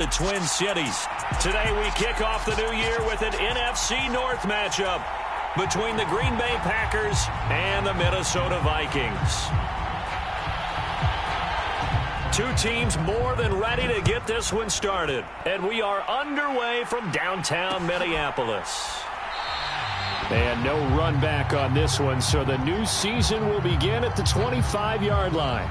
The Twin Cities. Today we kick off the new year with an NFC North matchup between the Green Bay Packers and the Minnesota Vikings. Two teams more than ready to get this one started, and we are underway from downtown Minneapolis. And no run back on this one, so the new season will begin at the 25-yard line.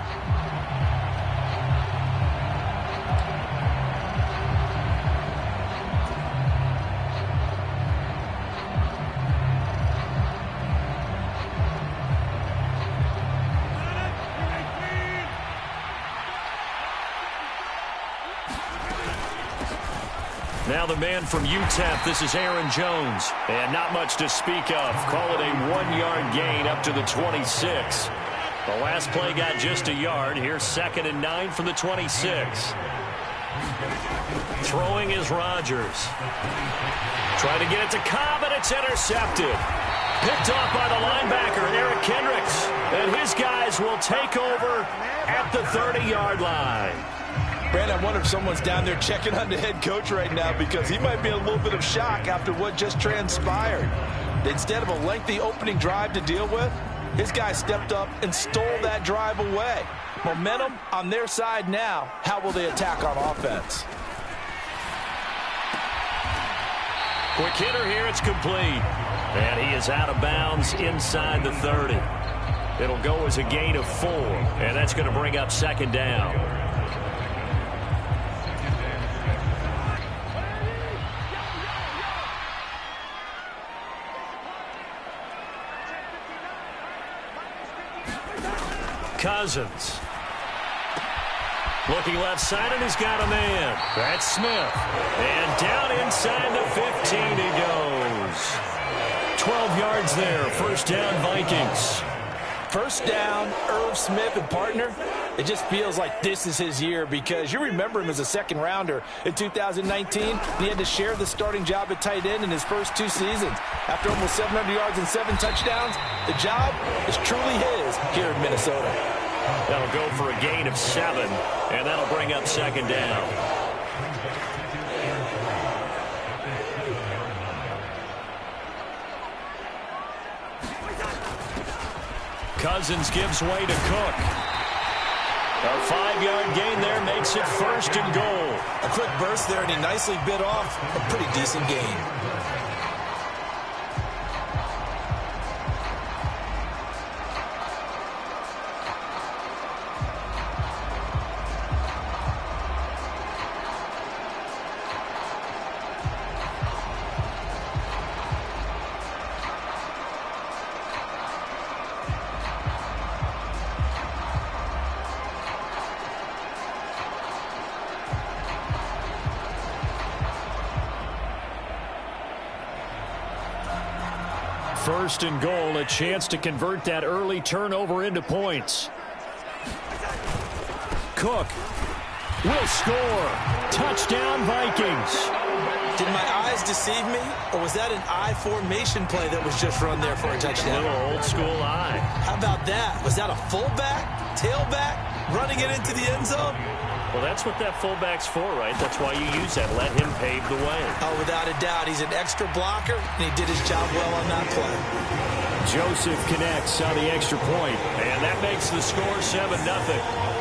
Now the man from UTEP, this is Aaron Jones. And not much to speak of. Call it a 1-yard gain up to the 26. The last play got just a yard. Here's 2nd and 9 from the 26. Throwing is Rodgers. Trying to get it to Cobb, and it's intercepted. Picked off by the linebacker, Eric Kendricks. And his guys will take over at the 30-yard line. Brandon, I wonder if someone's down there checking on the head coach right now because he might be in a little bit of shock after what just transpired. Instead of a lengthy opening drive to deal with, his guy stepped up and stole that drive away. Momentum on their side now. How will they attack on offense? Quick hitter here, it's complete. And he is out of bounds inside the 30. It'll go as a gain of 4, and that's going to bring up 2nd down. Cousins. Looking left side, and he's got a man. That's Smith. And down inside the 15 he goes. 12 yards there. 1st down, Vikings. 1st down, Irv Smith and partner. It just feels like this is his year because you remember him as a 2nd rounder in 2019. He had to share the starting job at tight end in his first 2 seasons. After almost 700 yards and 7 touchdowns, the job is truly his here in Minnesota. That'll go for a gain of 7, and that'll bring up 2nd down. Cousins gives way to Cook. A 5-yard gain there makes it 1st and goal. A quick burst there, and he nicely bit off a pretty decent gain. First and goal, a chance to convert that early turnover into points. Cook will score. Touchdown, Vikings. Did my eyes deceive me, or was that an I formation play that was just run there for a touchdown? A little old school eye. How about that? Was that a fullback, tailback, running it into the end zone? Well, that's what that fullback's for, right? That's why you use that. Let him pave the way. Oh, without a doubt. He's an extra blocker, and he did his job well on that play. Joseph connects on the extra point, and that makes the score 7-0.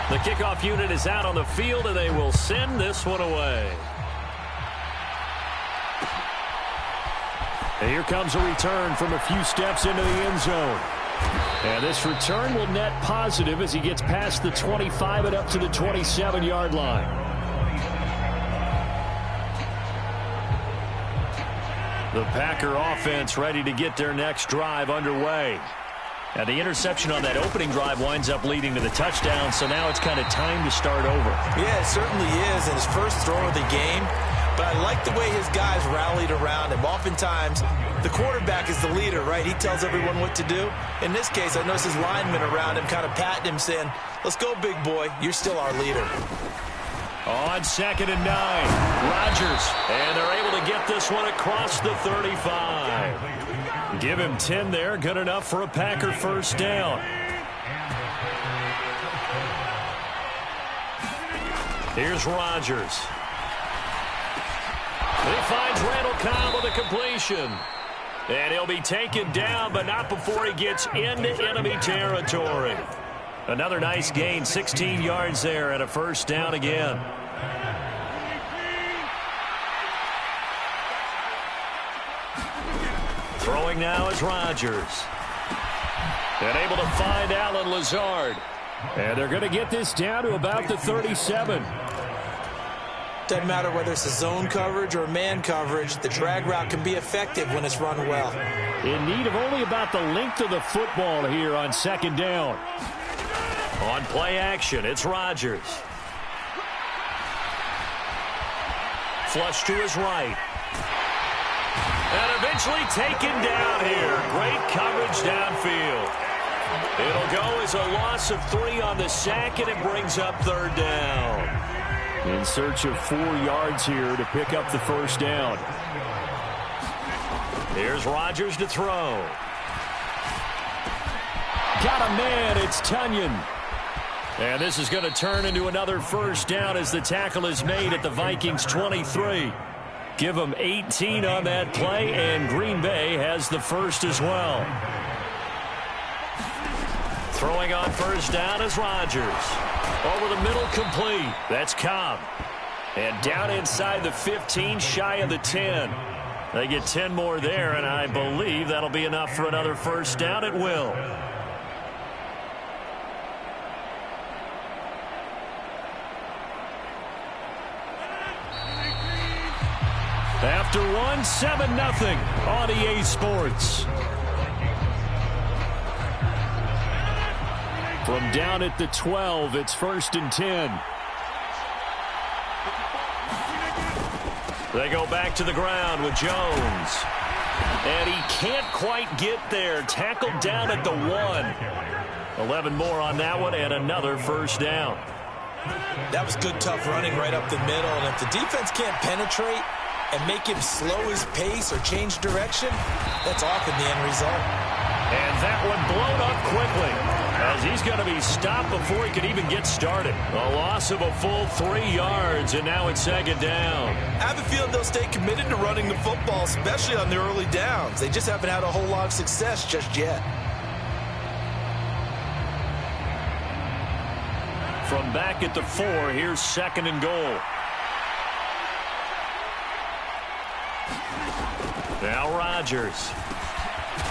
The kickoff unit is out on the field, and they will send this one away. And here comes a return from a few steps into the end zone. And this return will net positive as he gets past the 25 and up to the 27-yard line. The Packer offense ready to get their next drive underway. Now, the interception on that opening drive winds up leading to the touchdown, so now it's kind of time to start over. Yeah, it certainly is, and his first throw of the game. But I like the way his guys rallied around him. Oftentimes, the quarterback is the leader, right? He tells everyone what to do. In this case, I noticed his linemen around him kind of patting him, saying, let's go, big boy. You're still our leader. On 2nd and 9, Rodgers. And they're able to get this one across the 35. Give him 10 there. Good enough for a Packer first down. Here's Rodgers. He finds Randall Cobb with a completion. And he'll be taken down, but not before he gets into enemy territory. Another nice gain, 16 yards there and a first down again. Throwing now is Rodgers. And able to find Allen Lazard. And they're going to get this down to about the 37. Doesn't matter whether it's a zone coverage or man coverage, the drag route can be effective when it's run well. In need of only about the length of the football here on 2nd down. On play action, it's Rodgers. Flush to his right. And eventually taken down here. Great coverage downfield. It'll go as a loss of 3 on the sack, and it brings up 3rd down. In search of 4 yards here to pick up the first down. Here's Rodgers to throw. Got a man, it's Tunyon. And this is going to turn into another first down as the tackle is made at the Vikings 23. Give them 18 on that play, and Green Bay has the first as well. Throwing on first down is Rodgers. Over the middle, complete. That's Cobb. And down inside the 15, shy of the 10. They get 10 more there, and I believe that'll be enough for another first down. It will. After one, 7-0 on EA Sports. From down at the 12, it's 1st and 10. They go back to the ground with Jones. And he can't quite get there. Tackled down at the 1. 11 more on that one, and another first down. That was good, tough running right up the middle. And if the defense can't penetrate and make him slow his pace or change direction, that's often the end result. And that one blown up quickly, as he's going to be stopped before he can even get started. A loss of a full 3 yards, and now it's 2nd down. I have a feeling they'll stay committed to running the football, especially on the early downs. They just haven't had a whole lot of success just yet. From back at the 4, here's 2nd and goal. Now Rodgers.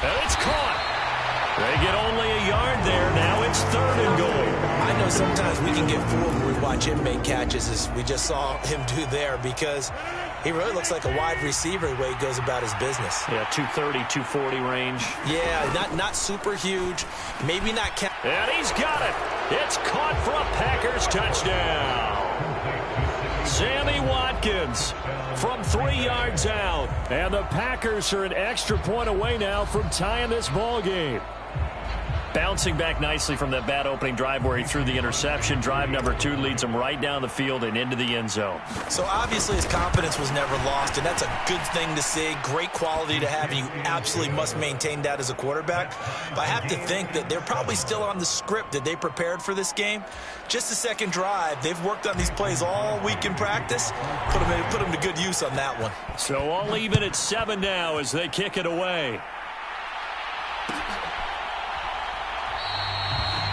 And it's caught. They get only a yard there. Now it's 3rd and goal. I know sometimes we can get fooled when we watch him make catches, as we just saw him do there, because he really looks like a wide receiver the way he goes about his business. Yeah, 230, 240 range. Yeah, not super huge. Maybe not. And he's got it. It's caught for a Packers touchdown. Sammy Watkins from 3 yards out. And the Packers are an extra point away now from tying this ball game. Bouncing back nicely from that bad opening drive where he threw the interception. Drive number 2 leads him right down the field and into the end zone. So obviously his confidence was never lost, and that's a good thing to see. Great quality to have, and you absolutely must maintain that as a quarterback. But I have to think that they're probably still on the script that they prepared for this game. Just the second drive. They've worked on these plays all week in practice. Put them to good use on that one. So all even at 7 now as they kick it away.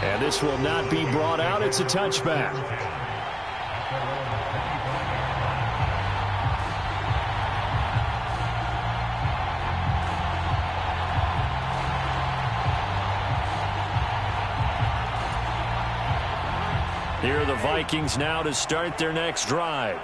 And this will not be brought out. It's a touchback. Here are the Vikings now to start their next drive.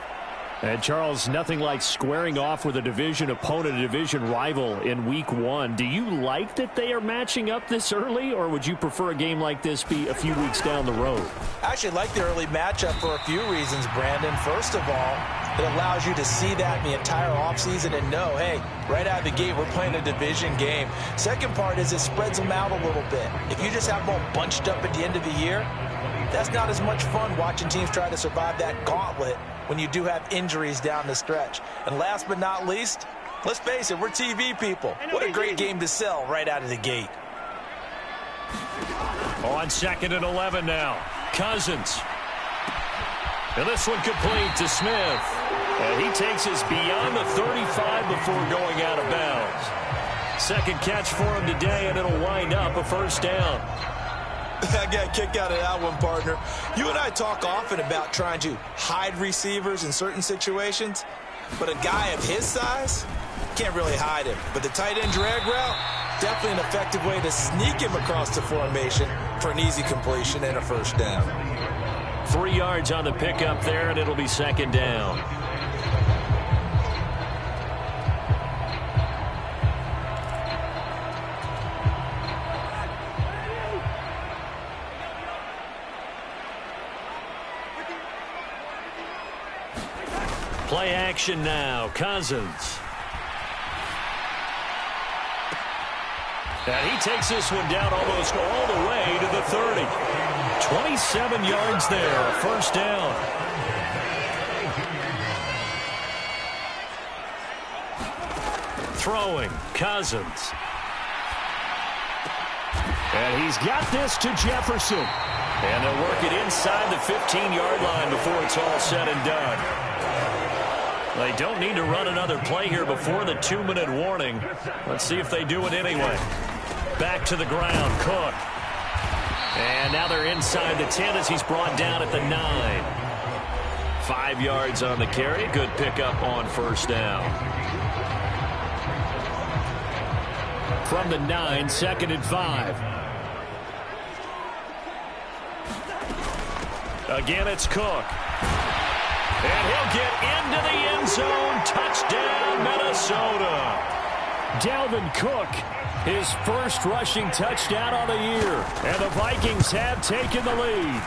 And, Charles, nothing like squaring off with a division opponent, a division rival in Week 1. Do you like that they are matching up this early, or would you prefer a game like this be a few weeks down the road? I actually like the early matchup for a few reasons, Brandon. First of all, it allows you to see that in the entire offseason and know, hey, right out of the gate, we're playing a division game. Second part is it spreads them out a little bit. If you just have them all bunched up at the end of the year, that's not as much fun watching teams try to survive that gauntlet when you do have injuries down the stretch. And last but not least, let's face it, we're TV people. What a great game to sell right out of the gate. On 2nd and 11 now. Cousins. And this one complete to Smith. And he takes us beyond the 35 before going out of bounds. Second catch for him today, and it'll wind up a first down. I got a kick out of that one, partner. You and I talk often about trying to hide receivers in certain situations, but a guy of his size can't really hide him. But the tight end drag route, definitely an effective way to sneak him across the formation for an easy completion and a first down. 3 yards on the pickup there, and it'll be second down. Play action now. Cousins. And he takes this one down almost all the way to the 30. 27 yards there. First down. Throwing. Cousins. And he's got this to Jefferson. And they'll work it inside the 15-yard line before it's all said and done. They don't need to run another play here before the 2-minute warning. Let's see if they do it anyway. Back to the ground, Cook. And now they're inside the 10 as he's brought down at the 9. 5 yards on the carry. Good pickup on first down. From the 9, 2nd and 5. Again, it's Cook. And he'll get into the end zone. Touchdown, Minnesota. Dalvin Cook, his first rushing touchdown on the year. And the Vikings have taken the lead.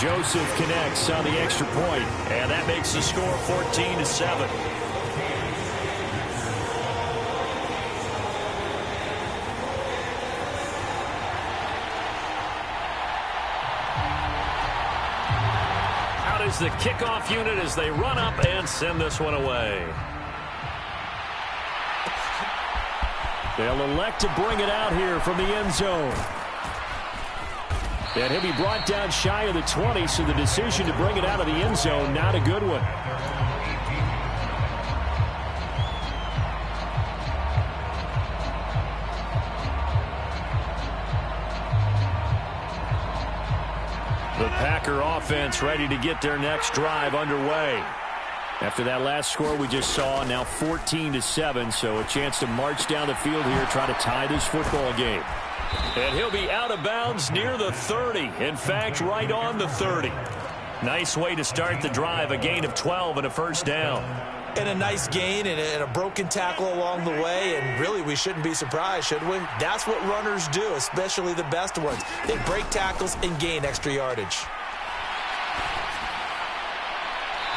Joseph connects on the extra point, and that makes the score 14-7. The kickoff unit as they run up and send this one away. They'll elect to bring it out here from the end zone. And he'll be brought down shy of the 20, so the decision to bring it out of the end zone, not a good one. The Packer offense ready to get their next drive underway. After that last score we just saw, now 14-7, so a chance to march down the field here, try to tie this football game. And he'll be out of bounds near the 30. In fact, right on the 30. Nice way to start the drive, a gain of 12 and a first down. And a nice gain and a broken tackle along the way, and really we shouldn't be surprised, should we? That's what runners do, especially the best ones. They break tackles and gain extra yardage.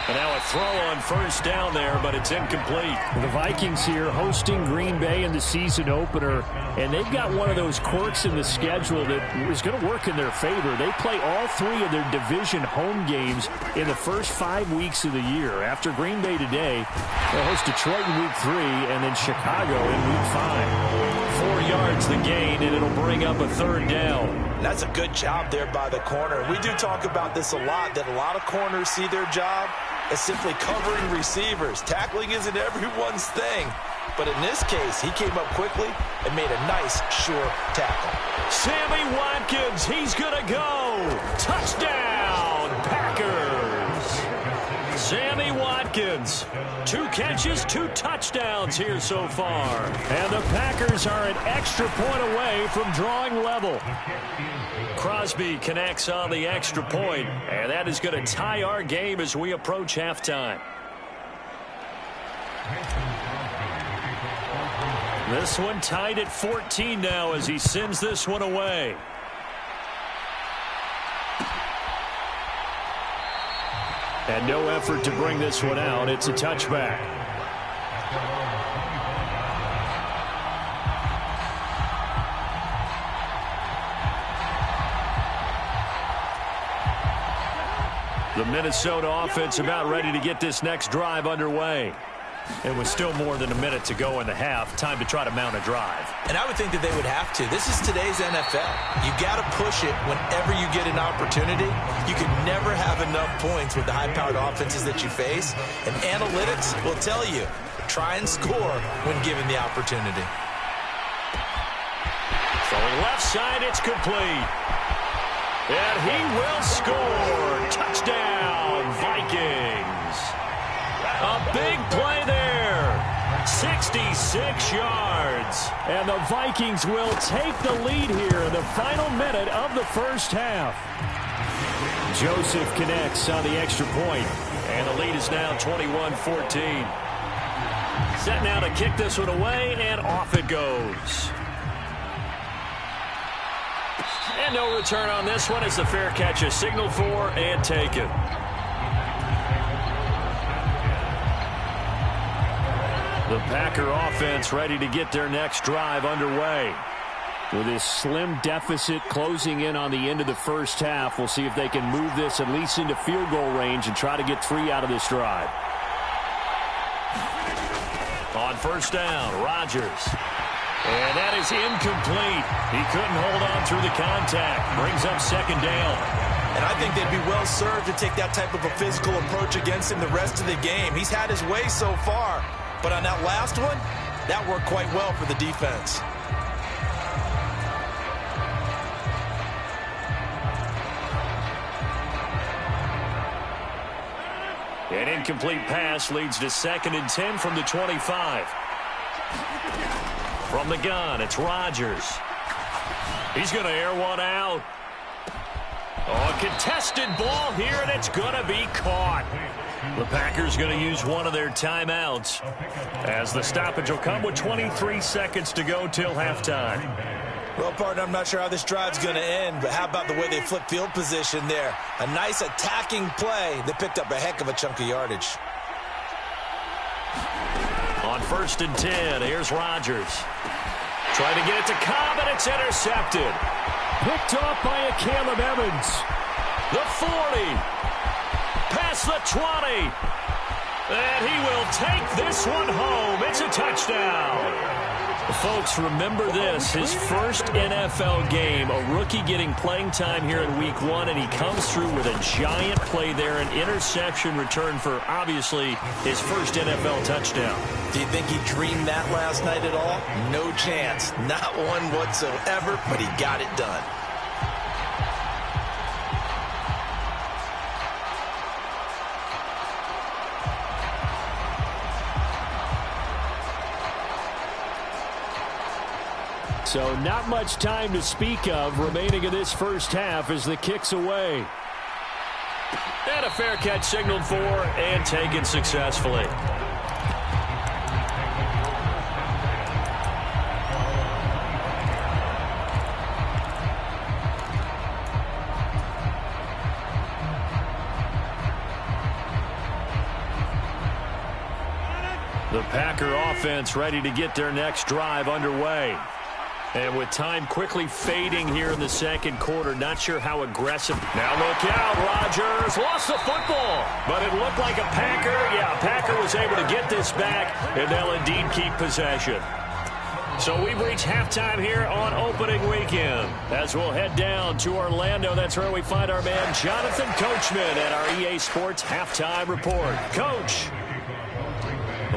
And now a throw on first down there, but it's incomplete. The Vikings here hosting Green Bay in the season opener, and they've got one of those quirks in the schedule that is going to work in their favor. They play all 3 of their division home games in the first 5 weeks of the year. After Green Bay today, they'll host Detroit in week 3 and then Chicago in week 5. 4 yards the gain, and it'll bring up a third down. That's a good job there by the corner. We do talk about this a lot, that a lot of corners see their job as simply covering receivers. Tackling isn't everyone's thing. But in this case, he came up quickly and made a nice, sure tackle. Sammy Watkins, he's going to go. Touchdown, Packers. Sammy Watkins, 2 catches, 2 touchdowns here so far. And the Packers are an extra point away from drawing level. Crosby connects on the extra point, and that is going to tie our game as we approach halftime. This one tied at 14 now as he sends this one away. And no effort to bring this one out. It's a touchback. The Minnesota offense about ready to get this next drive underway. And with still more than a minute to go in the half, time to try to mount a drive. And I would think that they would have to. This is today's NFL. You got to push it whenever you get an opportunity. You can never have enough points with the high-powered offenses that you face. And analytics will tell you, try and score when given the opportunity. Throwing left side, it's complete. And he will score. Touchdown, Vikings. A big play there. 66 yards. And the Vikings will take the lead here in the final minute of the first half. Joseph connects on the extra point. And the lead is now 21-14. Set now to kick this one away, and off it goes. And no return on this one as the fair catch is signaled for and taken. The Packer offense ready to get their next drive underway. With this slim deficit closing in on the end of the first half, we'll see if they can move this at least into field goal range and try to get 3 out of this drive. On first down, Rodgers. And that is incomplete. He couldn't hold on through the contact. Brings up second down. And I think they'd be well served to take that type of a physical approach against him the rest of the game. He's had his way so far. But on that last one, that worked quite well for the defense. An incomplete pass leads to 2nd and 10 from the 25. From the gun, it's Rodgers. He's going to air one out. Oh, a contested ball here, and it's going to be caught. The Packers going to use one of their timeouts as the stoppage will come with 23 seconds to go till halftime. Well, partner, I'm not sure how this drive's going to end, but how about the way they flip field position there? A nice attacking play that picked up a heck of a chunk of yardage. On 1st and 10, here's Rodgers. Trying to get it to Cobb, and it's intercepted. Picked off by a Caleb Evans. The 40. Past the 20. And he will take this one home. It's a touchdown. Folks, remember this, his first NFL game, a rookie getting playing time here in week 1, and he comes through with a giant play there, an interception return for, obviously, his first NFL touchdown. Do you think he dreamed that last night at all? No chance. Not one whatsoever, but he got it done. So not much time to speak of remaining in this first half as the kick's away. And a fair catch signaled for and taken successfully. The Packer offense ready to get their next drive underway. And with time quickly fading here in the second quarter, not sure how aggressive. Now look out, Rodgers lost the football, but it looked like a Packer. Yeah, Packer was able to get this back, and they'll indeed keep possession. So we've reached halftime here on opening weekend. As we'll head down to Orlando, that's where we find our man Jonathan Coachman at our EA Sports Halftime Report. Coach.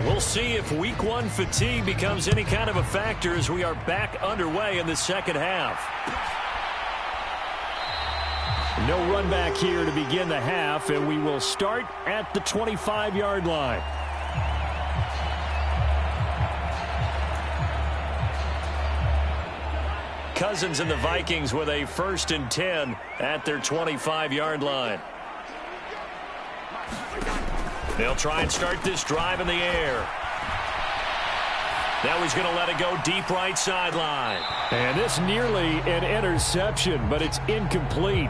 We'll see if week 1 fatigue becomes any kind of a factor as we are back underway in the second half. No run back here to begin the half, and we will start at the 25-yard line. Cousins and the Vikings with a 1st and 10 at their 25-yard line. They'll try and start this drive in the air. Now he's going to let it go deep right sideline. And this nearly an interception, but it's incomplete.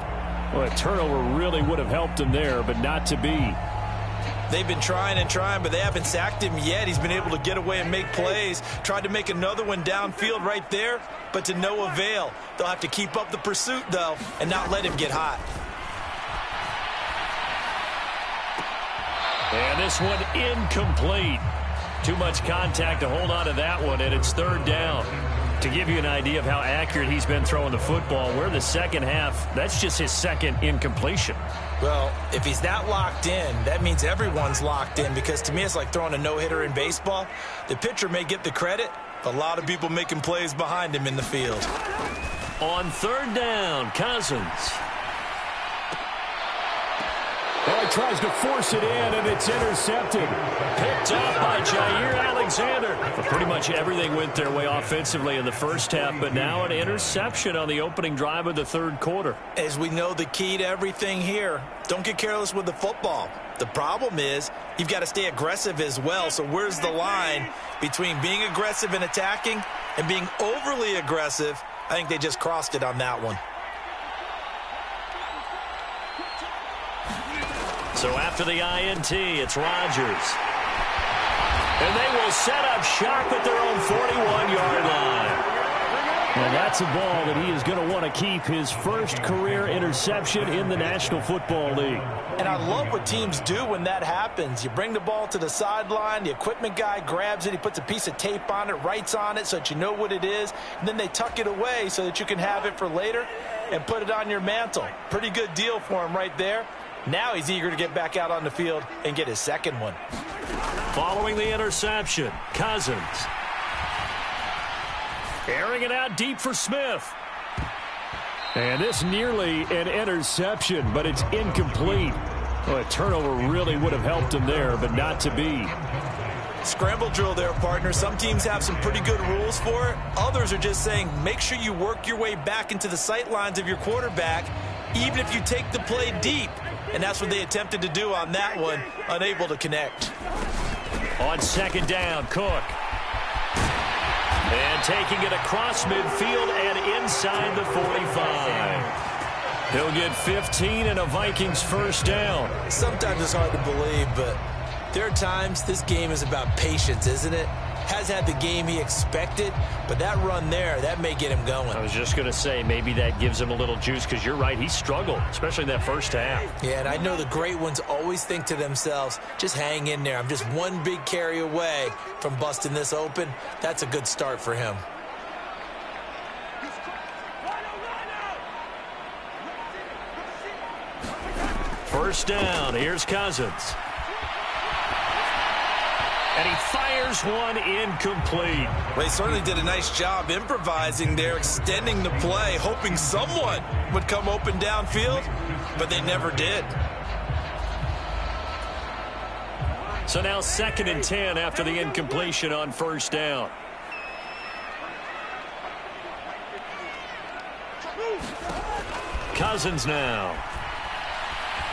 Well, a turnover really would have helped him there, but not to be. They've been trying and trying, but they haven't sacked him yet. He's been able to get away and make plays. Tried to make another one downfield right there, but to no avail. They'll have to keep up the pursuit, though, and not let him get hot. And this one incomplete. Too much contact to hold on to that one, and it's third down. To give you an idea of how accurate he's been throwing the football, we're the second half. That's just his second incompletion. Well, if he's not locked in, that means everyone's locked in, because to me it's like throwing a no-hitter in baseball. The pitcher may get the credit, but a lot of people making plays behind him in the field. On third down, Cousins. Well, he tries to force it in, and it's intercepted. Picked up by Jair Alexander. Well, pretty much everything went their way offensively in the first half, but now an interception on the opening drive of the third quarter. As we know, the key to everything here, don't get careless with the football. The problem is you've got to stay aggressive as well. So where's the line between being aggressive and attacking and being overly aggressive? I think they just crossed it on that one. So after the INT, it's Rodgers. And they will set up shop at their own 41-yard line. And that's a ball that he is going to want to keep, his first career interception in the National Football League. And I love what teams do when that happens. You bring the ball to the sideline, the equipment guy grabs it, he puts a piece of tape on it, writes on it so that you know what it is, and then they tuck it away so that you can have it for later and put it on your mantle. Pretty good deal for him right there. Now he's eager to get back out on the field and get his second one. Following the interception, Cousins. Airing it out deep for Smith. And this nearly an interception, but it's incomplete. Well, a turnover really would have helped him there, but not to be. Scramble drill there, partner. Some teams have some pretty good rules for it. Others are just saying make sure you work your way back into the sight lines of your quarterback, even if you take the play deep. And that's what they attempted to do on that one, unable to connect. On second down, Cook. And taking it across midfield and inside the 45. He'll get 15 and a Vikings first down. Sometimes it's hard to believe, but there are times this game is about patience, isn't it? Has had the game he expected, but that run there, that may get him going. I was just going to say, maybe that gives him a little juice, because you're right, he struggled, especially in that first half. Yeah, and I know the great ones always think to themselves, just hang in there. I'm just one big carry away from busting this open. That's a good start for him. First down, here's Cousins. And he fires one incomplete. Well, he certainly did a nice job improvising there, extending the play, hoping someone would come open downfield, but they never did. So now 2nd and 10 after the incompletion on first down. Cousins now.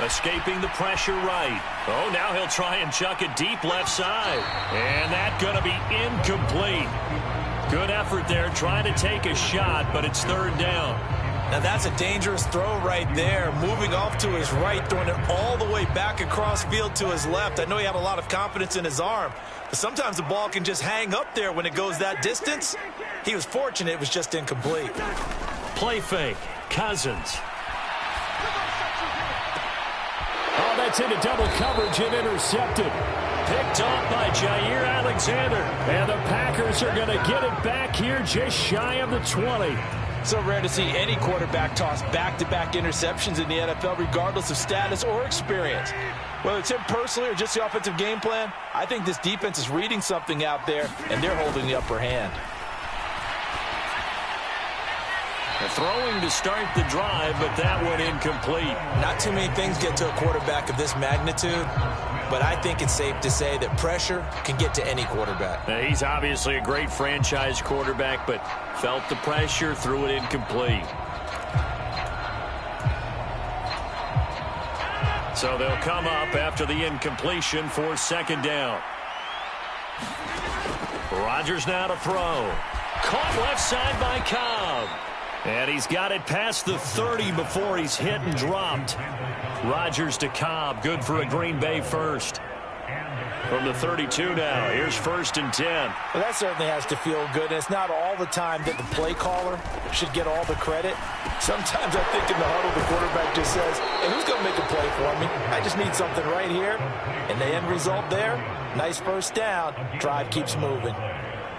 Escaping the pressure right. Oh, now he'll try and chuck it deep left side. And that's going to be incomplete. Good effort there, trying to take a shot, but it's third down. Now that's a dangerous throw right there. Moving off to his right, throwing it all the way back across field to his left. I know he had a lot of confidence in his arm, but sometimes the ball can just hang up there when it goes that distance. He was fortunate it was just incomplete. Play fake. Cousins. Oh, that's into double coverage and intercepted. Picked up by Jair Alexander. And the Packers are going to get it back here just shy of the 20. So rare to see any quarterback toss back-to-back interceptions in the NFL, regardless of status or experience. Whether it's him personally or just the offensive game plan, I think this defense is reading something out there, and they're holding the upper hand. Throwing to start the drive, but that one incomplete. Not too many things get to a quarterback of this magnitude, but I think it's safe to say that pressure can get to any quarterback. Now, he's obviously a great franchise quarterback, but felt the pressure, threw it incomplete. So they'll come up after the incompletion for second down. Rodgers now to throw. Caught left side by Cobb. And he's got it past the 30 before he's hit and dropped. Rodgers to Cobb, good for a Green Bay first. From the 32 now, here's 1st and 10. Well, that certainly has to feel good, and it's not all the time that the play caller should get all the credit. Sometimes I think in the huddle, the quarterback just says, hey, who's going to make a play for me? I just need something right here. And the end result there, nice first down. Drive keeps moving.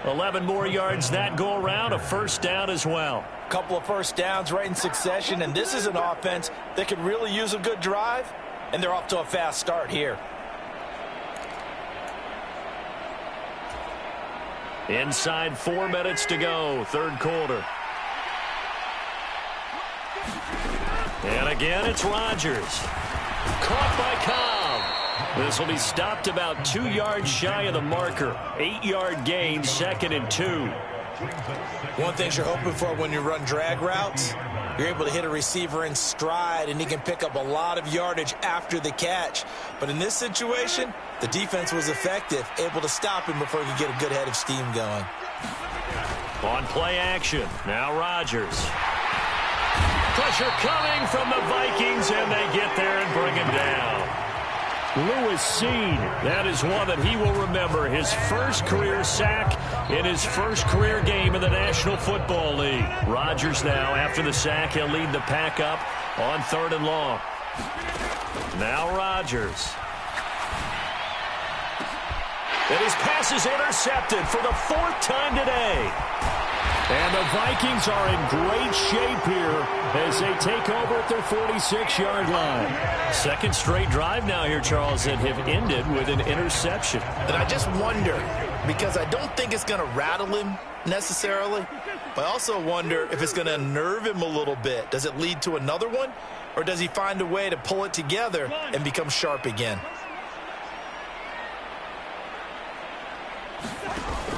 11 more yards that go around, a first down as well. Couple of first downs right in succession, and this is an offense that could really use a good drive, and they're off to a fast start here. Inside 4 minutes to go, third quarter. And again, it's Rodgers. Caught by Cobb. This will be stopped about 2 yards shy of the marker. 8-yard gain, 2nd and 2. One thing you're hoping for when you run drag routes, you're able to hit a receiver in stride, and he can pick up a lot of yardage after the catch. But in this situation, the defense was effective, able to stop him before he could get a good head of steam going. On play action, now Rodgers. Pressure coming from the Vikings, and they get there and bring him down. Lewis Cine, that is one that he will remember. His first career sack in his first career game in the National Football League. Rodgers now, after the sack, he'll lead the pack up on 3rd and long. Now Rodgers. And his pass is intercepted for the 4th time today. And the Vikings are in great shape here as they take over at their 46-yard line. Second straight drive now here, Charles, that have ended with an interception. And I just wonder, because I don't think it's going to rattle him necessarily, but I also wonder if it's going to unnerve him a little bit. Does it lead to another one, or does he find a way to pull it together and become sharp again?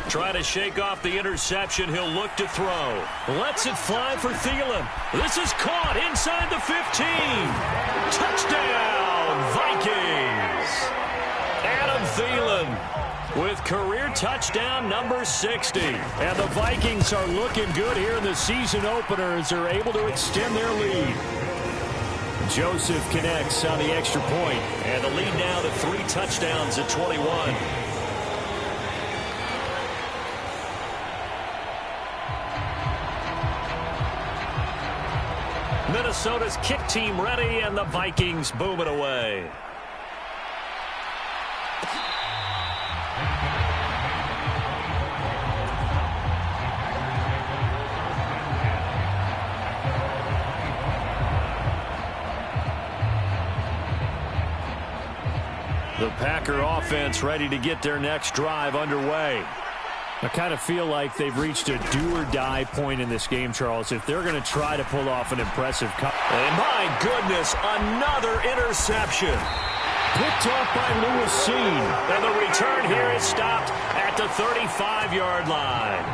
Try to shake off the interception. He'll look to throw. Lets it fly for Thielen. This is caught inside the 15. Touchdown, Vikings. Adam Thielen with career touchdown number 60. And the Vikings are looking good here in the season opener as they're able to extend their lead. Joseph connects on the extra point, and the lead now to 3 touchdowns at 21. Minnesota's kick team ready, and the Vikings boom it away. The Packer offense ready to get their next drive underway. I kind of feel like they've reached a do-or-die point in this game, Charles, if they're going to try to pull off an impressive cut. And my goodness, another interception. Picked off by Lewis Cine. And the return here is stopped at the 35-yard line.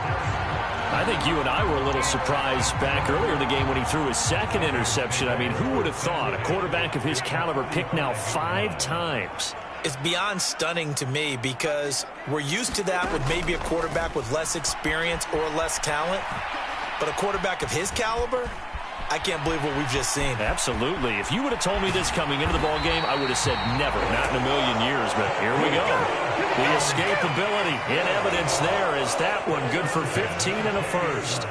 I think you and I were a little surprised back earlier in the game when he threw his second interception. I mean, who would have thought a quarterback of his caliber picked now 5 times? It's beyond stunning to me because we're used to that with maybe a quarterback with less experience or less talent. But a quarterback of his caliber, I can't believe what we've just seen. Absolutely. If you would have told me this coming into the ball game, I would have said never, not in a million years. But here we go. The escapability in evidence there is that one good for 15 and a first.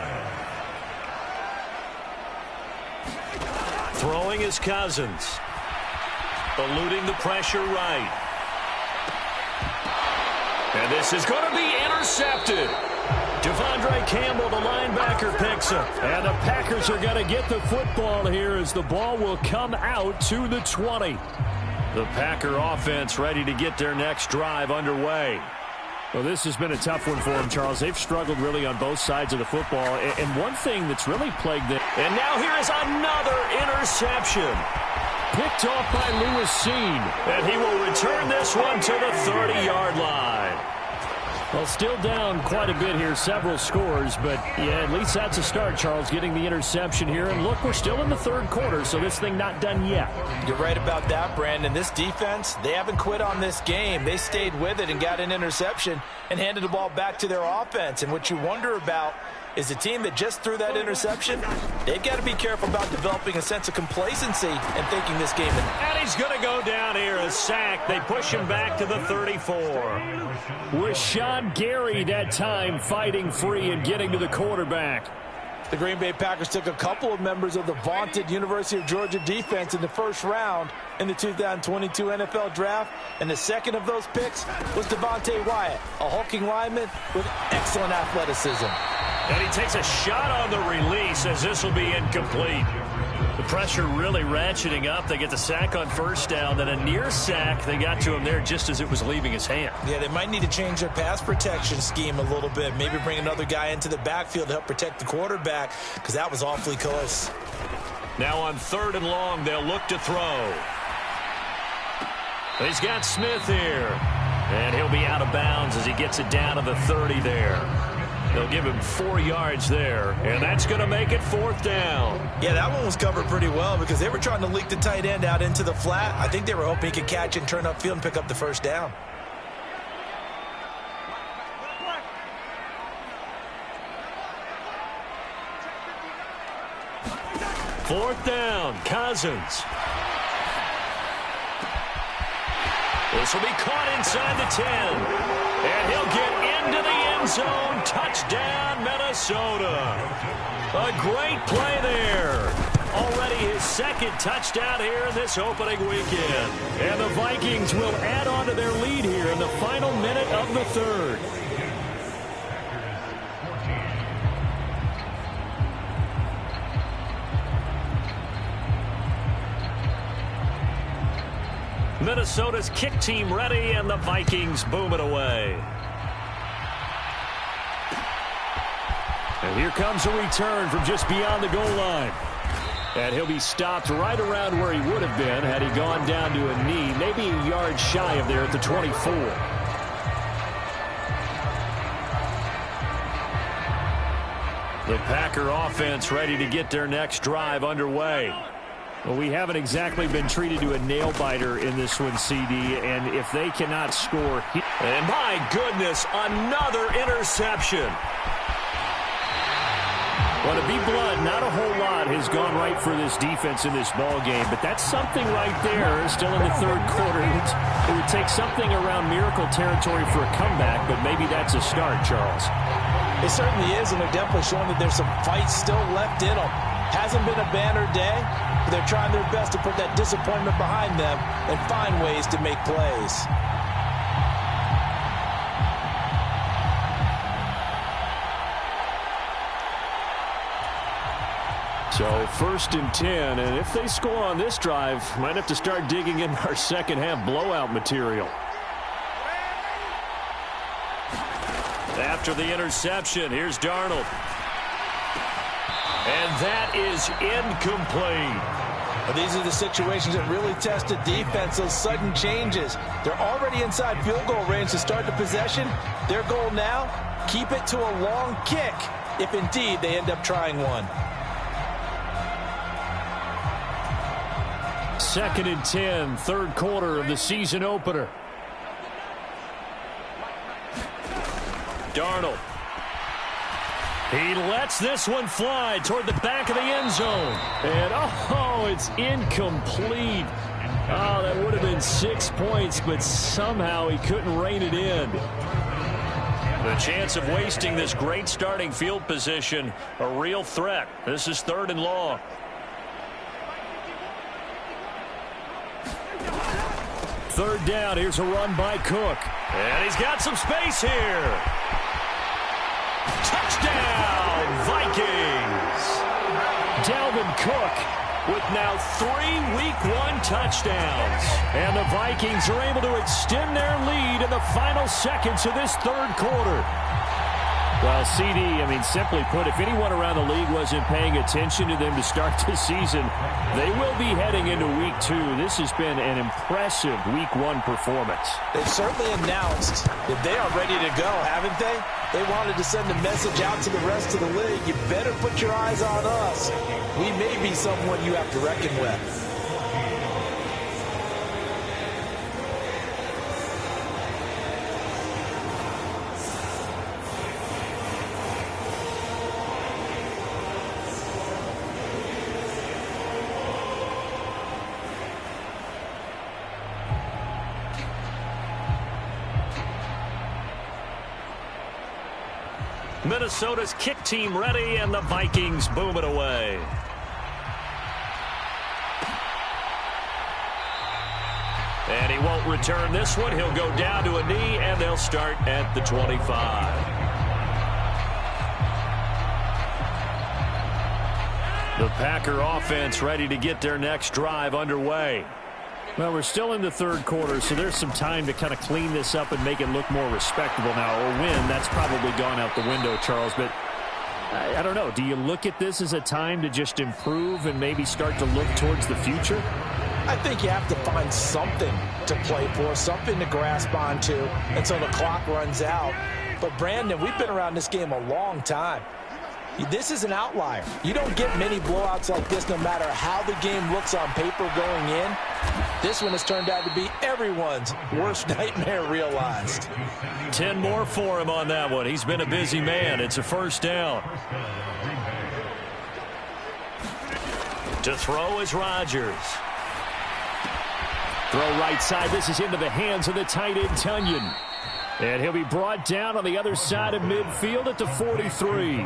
Throwing is Cousins. Eluding the pressure right. And this is going to be intercepted. Devondre Campbell, the linebacker, picks it. And the Packers are going to get the football here as the ball will come out to the 20. The Packer offense ready to get their next drive underway. Well, this has been a tough one for them, Charles. They've struggled really on both sides of the football. And one thing that's really plagued them. And now here is another interception. Picked off by Lewis Cine. And he will return this one to the 30-yard line. Well, still down quite a bit here, several scores, but yeah, at least that's a start, Charles, getting the interception here. And look, we're still in the third quarter, so this thing not done yet. You're right about that, Brandon. This defense, they haven't quit on this game. They stayed with it and got an interception and handed the ball back to their offense. And what you wonder about is a team that just threw that interception. They've got to be careful about developing a sense of complacency and thinking this game. And he's going to go down here, a sack. They push him back to the 34. Rashawn Gary that time fighting free and getting to the quarterback. The Green Bay Packers took a couple of members of the vaunted University of Georgia defense in the first round in the 2022 NFL Draft, and the second of those picks was Devontae Wyatt, a hulking lineman with excellent athleticism. And he takes a shot on the release as this will be incomplete. The pressure really ratcheting up. They get the sack on first down, then a near sack. They got to him there just as it was leaving his hand. Yeah, they might need to change their pass protection scheme a little bit. Maybe bring another guy into the backfield to help protect the quarterback, because that was awfully close. Now on 3rd and long, they'll look to throw. He's got Smith here. And he'll be out of bounds as he gets it down to the 30 there. They'll give him 4 yards there, and that's going to make it 4th down. Yeah, that one was covered pretty well because they were trying to leak the tight end out into the flat. I think they were hoping he could catch and turn upfield and pick up the first down. Fourth down, Cousins. This will be caught inside the 10. And he'll get into the end zone. Touchdown, Minnesota. A great play there. Already his second touchdown here in this opening weekend. And the Vikings will add on to their lead here in the final minute of the 3rd. Minnesota's kick team ready, and the Vikings boom it away. And here comes a return from just beyond the goal line. And he'll be stopped right around where he would have been had he gone down to a knee, maybe a yard shy of there at the 24. The Packer offense ready to get their next drive underway. Well, we haven't exactly been treated to a nail-biter in this one, CD, and if they cannot score... And my goodness, another interception. Well, to be blunt, not a whole lot has gone right for this defense in this ball game, but that's something right there, still in the 3rd quarter. It would take something around miracle territory for a comeback, but maybe that's a start, Charles. It certainly is, and they're definitely showing that there's some fight still left in them. Hasn't been a banner day, but they're trying their best to put that disappointment behind them and find ways to make plays. So 1st and 10, and if they score on this drive, might have to start digging in our second half blowout material. After the interception, here's Darnold. And that is incomplete. Well, these are the situations that really test a defense, those sudden changes. They're already inside field goal range to start the possession. Their goal now, keep it to a long kick, if indeed they end up trying one. 2nd and 10, 3rd quarter of the season opener. Darnold. He lets this one fly toward the back of the end zone. And, oh, it's incomplete. Oh, that would have been 6 points, but somehow he couldn't rein it in. The chance of wasting this great starting field position, a real threat. This is 3rd and long. Third down, here's a run by Cook. And he's got some space here. Touchdown, Vikings! Dalvin Cook with now 3 Week 1 touchdowns. And the Vikings are able to extend their lead in the final seconds of this 3rd quarter. Well, CD, simply put, if anyone around the league wasn't paying attention to them to start this season, they will be heading into Week 2. This has been an impressive Week 1 performance. They've certainly announced that they are ready to go, haven't they? They wanted to send a message out to the rest of the league. You better put your eyes on us. We may be someone you have to reckon with. Minnesota's kick team ready, and the Vikings boom it away. And he won't return this one. He'll go down to a knee, and they'll start at the 25. The Packer offense ready to get their next drive underway. Well, we're still in the third quarter, so there's some time to kind of clean this up and make it look more respectable now. A win, that's probably gone out the window, Charles, but I don't know. Do you look at this as a time to just improve and maybe start to look towards the future? I think you have to find something to play for, something to grasp onto until the clock runs out. But, Brandon, we've been around this game a long time. This is an outlier. You don't get many blowouts like this no matter how the game looks on paper going in. This one has turned out to be everyone's worst nightmare realized. 10 more for him on that one. He's been a busy man. It's a first down. To throw is Rodgers. Throw right side. This is into the hands of the tight end, Tonyan. And he'll be brought down on the other side of midfield at the 43.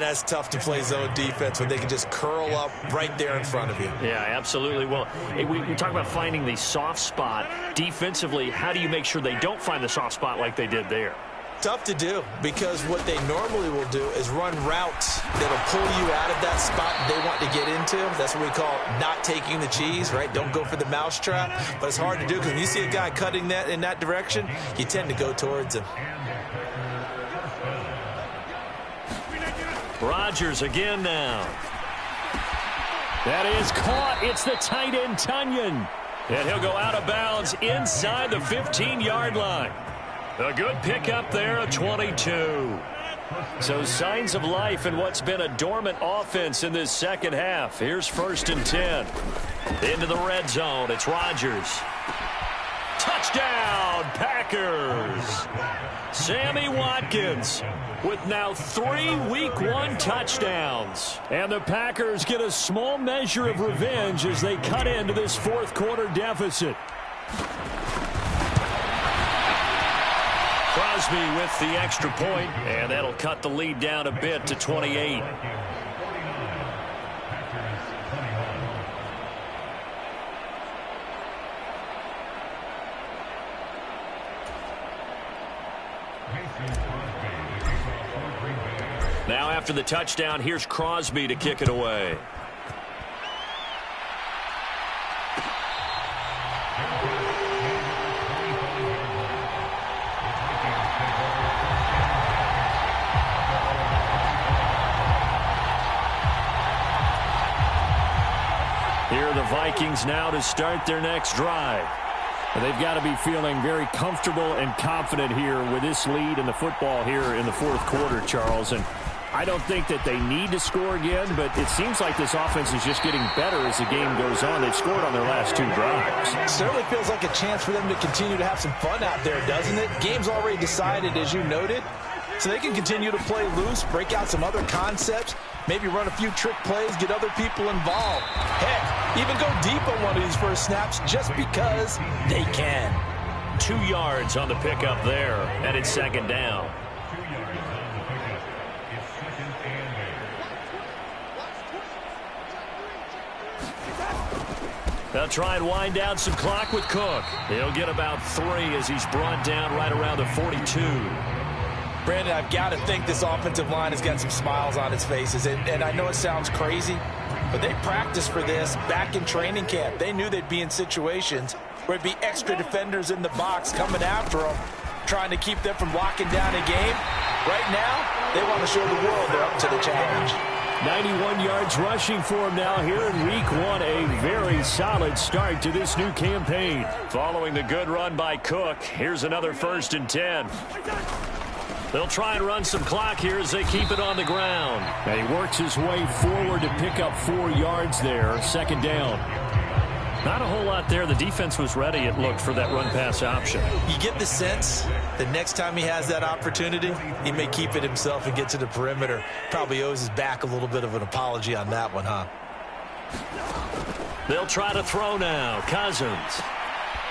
That's tough to play zone defense when they can just curl up right there in front of you. Yeah, absolutely. Well, we talk about finding the soft spot. Defensively, how do you make sure they don't find the soft spot like they did there? Tough to do, because what they normally will do is run routes that'll pull you out of that spot they want to get into. That's what we call not taking the cheese, right? Don't go for the mousetrap. But it's hard to do because when you see a guy cutting that in that direction, you tend to go towards him. Rodgers again now. That is caught. It's the tight end, Tonyan. And he'll go out of bounds inside the 15-yard line. A good pickup there of 22. So signs of life in what's been a dormant offense in this second half. Here's 1st and 10. Into the red zone. It's Rodgers. Touchdown, Packers. Sammy Watkins with now 3 Week 1 touchdowns. And the Packers get a small measure of revenge as they cut into this fourth quarter deficit. Crosby with the extra point, and that'll cut the lead down a bit to 28. Now after the touchdown, here's Crosby to kick it away. Here are the Vikings now to start their next drive. They've got to be feeling very comfortable and confident here with this lead in the football here in the fourth quarter, Charles. And I don't think that they need to score again, but it seems like this offense is just getting better as the game goes on. They've scored on their last 2 drives. It certainly feels like a chance for them to continue to have some fun out there, doesn't it? Game's already decided, as you noted, so they can continue to play loose, break out some other concepts, maybe run a few trick plays, get other people involved. Heck, even go deep on one of these first snaps just because they can. 2 yards on the pickup there, and it's 2nd down. They'll try and wind down some clock with Cook. He'll get about 3 as he's brought down right around the 42. Brandon, I've got to think this offensive line has got some smiles on its faces. And I know it sounds crazy, but they practiced for this back in training camp. They knew they'd be in situations where it'd be extra defenders in the box coming after them, trying to keep them from locking down a game. Right now, they want to show the world they're up to the challenge. 91 yards rushing for him now here in Week 1. A very solid start to this new campaign. Following the good run by Cook, here's another 1st and 10. They'll try and run some clock here as they keep it on the ground. And he works his way forward to pick up 4 yards there. 2nd down. Not a whole lot there. The defense was ready, it looked, for that run-pass option. You get the sense that next time he has that opportunity, he may keep it himself and get to the perimeter. Probably owes his back a little bit of an apology on that one, huh? They'll try to throw now. Cousins.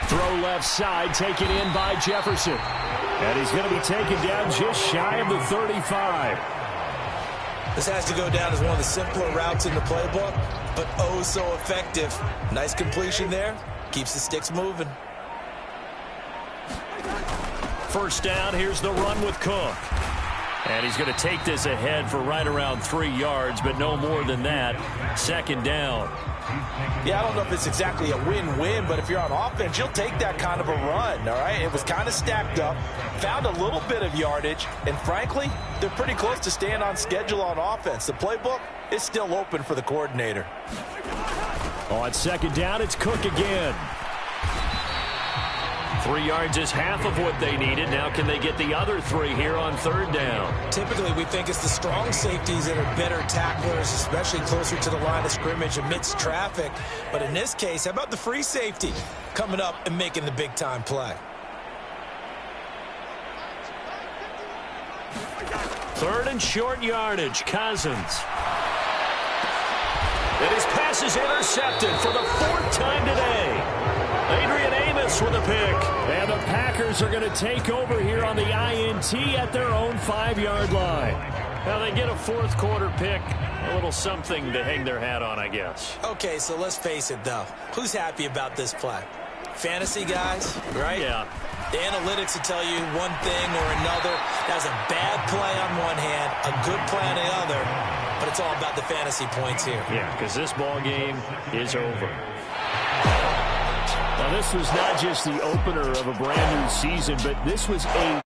Throw left side, taken in by Jefferson. And he's going to be taken down just shy of the 35. This has to go down as one of the simpler routes in the playbook, but oh so effective. Nice completion there. Keeps the sticks moving. First down, here's the run with Cook. And he's going to take this ahead for right around 3 yards, but no more than that. Second down. Yeah, I don't know if it's exactly a win-win, but if you're on offense, you'll take that kind of a run, all right? It was kind of stacked up, found a little bit of yardage, and frankly, they're pretty close to staying on schedule on offense. The playbook is still open for the coordinator. On second down, it's Cook again. 3 yards is half of what they needed. Now can they get the other 3 here on third down? Typically, we think it's the strong safeties that are better tacklers, especially closer to the line of scrimmage amidst traffic. But in this case, how about the free safety coming up and making the big-time play? Third and short yardage, Cousins. And his pass is intercepted for the 4th time today. Adrian Amos with a pick. And the Packers are going to take over here on the INT at their own 5-yard line. Now they get a 4th quarter pick. A little something to hang their hat on, I guess. Okay, so let's face it, though. Who's happy about this play? Fantasy guys, right? Yeah. The analytics will tell you one thing or another. That's a bad play on one hand, a good play on the other, but it's all about the fantasy points here. Yeah, because this ball game is over. Now, this was not just the opener of a brand new season, but this was a